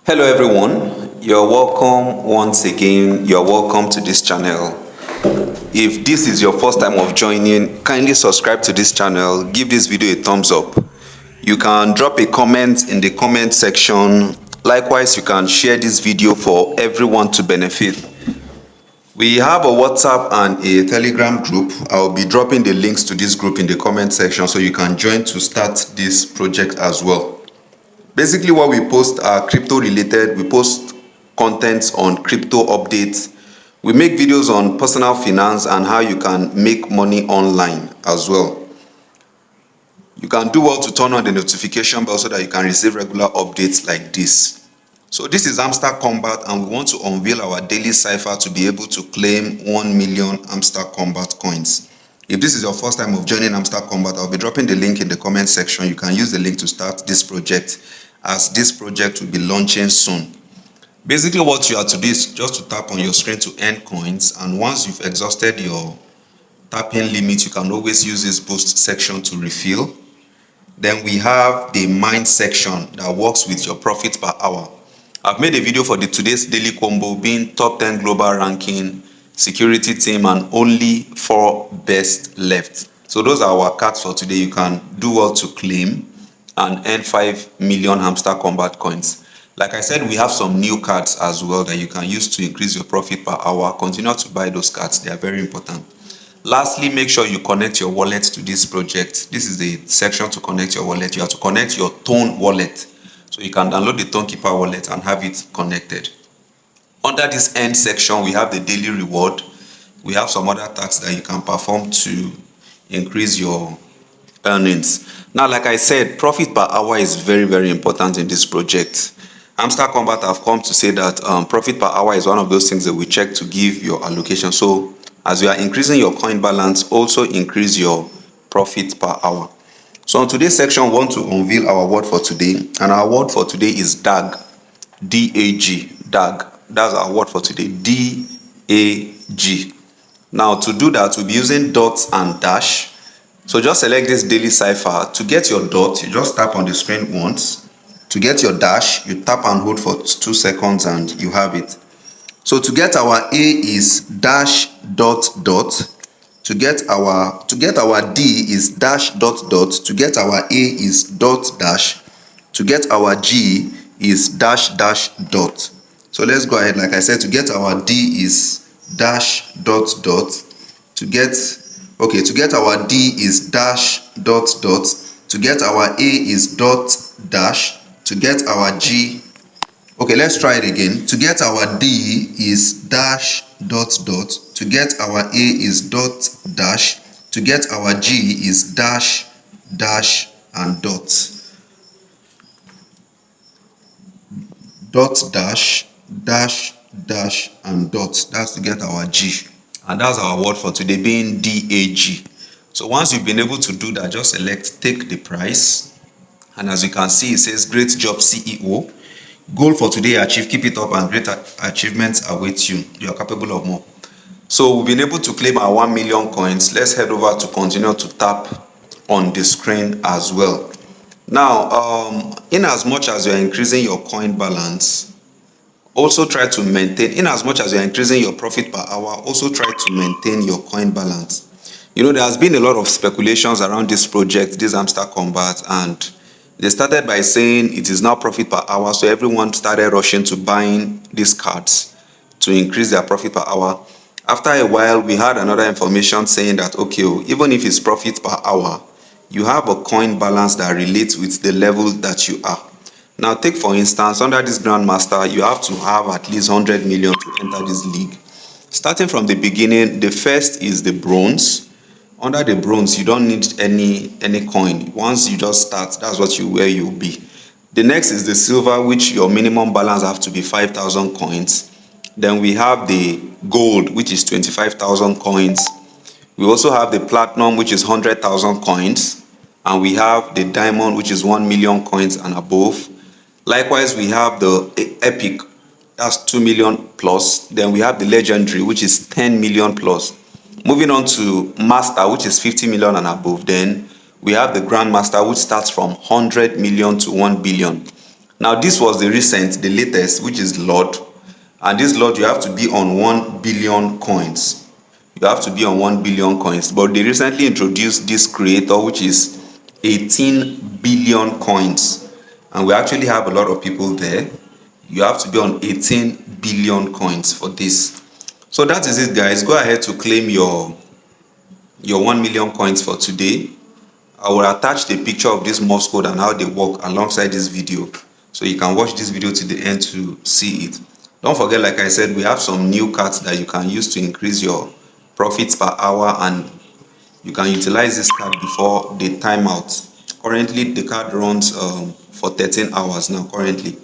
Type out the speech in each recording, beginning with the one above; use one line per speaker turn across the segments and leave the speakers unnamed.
Hello everyone, you're welcome once again. You're welcome to this channel. If this is your first time of joining, kindly subscribe to this channel, give this video a thumbs up. You can drop a comment in the comment section. Likewise, you can share this video for everyone to benefit. We have a WhatsApp and a Telegram group. I'll be dropping the links to this group in the comment section so you can join to start this project as well. Basically, what we post are crypto related. We post contents on crypto updates. We make videos on personal finance and how you can make money online as well. You can do well to turn on the notification bell so that you can receive regular updates like this. So this is Hamster Kombat, and we want to unveil our daily cipher to be able to claim 1 million Hamster Kombat coins. If this is your first time of joining Hamster Kombat, I'll be dropping the link in the comment section. You can use the link to start this project, as this project will be launching soon. Basically, what you have to do is just to tap on your screen to earn coins, and once you've exhausted your tapping limit, you can always use this boost section to refill. Then we have the mine section that works with your profit per hour. I've made a video for today's daily combo being top 10 global ranking, security team, and only 4 best left. So those are our cards for today. You can do well to claim and earn 5 million Hamster Kombat coins. Like I said, we have some new cards as well that you can use to increase your profit per hour. Continue to buy those cards, they are very important. Lastly, make sure you connect your wallet to this project. This is the section to connect your wallet. You have to connect your Tone wallet. So you can download the Tonekeeper wallet and have it connected. Under this end section, we have the daily reward. We have some other tasks that you can perform to increase your earnings. Now, like I said, profit per hour is very important in this project. Hamster Kombat have come to say that profit per hour is one of those things that we check to give your allocation. So as you are increasing your coin balance, also increase your profit per hour. So on today's section, we want to unveil our word for today, and our word for today is DAG. D-A-G, DAG. That's our word for today, D-A-G. Now, to do that, we'll be using dots and dash. So just select this daily cipher. To get your dot, you just tap on the screen once. To get your dash, you tap and hold for 2 seconds and you have it. So to get our A is dash dot dot. To get our D is dash dot dot. To get our A is dot dash. To get our G is dash dash dot. So let's go ahead. Like I said, to get our D is dash dot dot. To get our D is dash dot dot. To get our A is dot dash. To get our G, let's try it again. To get our D is dash dot dot. To get our A is dot dash. To get our G is dash dash and dot. Dot dash dash dash and dot. That's to get our G. And that's our word for today, being DAG. So once you've been able to do that, just select take the price. And as you can see, it says great job CEO. Goal for today achieved. Keep it up and great achievements await you. You are capable of more. So we've been able to claim our 1 million coins. Let's head over to continue to tap on the screen as well. Now, in as much as you are increasing your coin balance, also try to maintain, in as much as you are increasing your profit per hour, also try to maintain your coin balance. You know, there has been a lot of speculations around this project, this Hamster Kombat, and they started by saying it is now profit per hour, so everyone started rushing to buying these cards to increase their profit per hour. After a while, we had another information saying that, okay, even if it's profit per hour, you have a coin balance that relates with the level that you are. Now, take for instance, under this Grandmaster, you have to have at least 100 million to enter this league. Starting from the beginning, the first is the bronze. Under the bronze, you don't need any coin. Once you just start, that's where you'll be. The next is the silver, which your minimum balance have to be 5,000 coins. Then we have the gold, which is 25,000 coins. We also have the platinum, which is 100,000 coins. And we have the diamond, which is 1 million coins and above. Likewise, we have the epic, that's 2 million plus. Then we have the legendary, which is 10 million plus. Moving on to master, which is 50 million and above. Then we have the grandmaster, which starts from 100 million to 1 billion. Now this was the latest, which is Lord. And this Lord, you have to be on 1 billion coins. You have to be on 1 billion coins. But they recently introduced this creator, which is 18 billion coins. And we actually have a lot of people there. You have to be on 18 billion coins for this. So that is it, guys. Go ahead to claim your 1 million coins for today. I will attach the picture of this Morse code and how they work alongside this video, so you can watch this video to the end to see it. Don't forget, like I said, we have some new cards that you can use to increase your profits per hour, and you can utilize this card before the timeout. Currently the card runs for 13 hours now currently,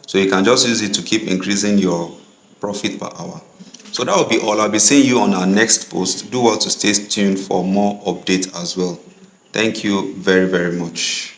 so you can just use it to keep increasing your profit per hour. So that will be all. I'll be seeing you on our next post. Do well to stay tuned for more updates as well. Thank you very much.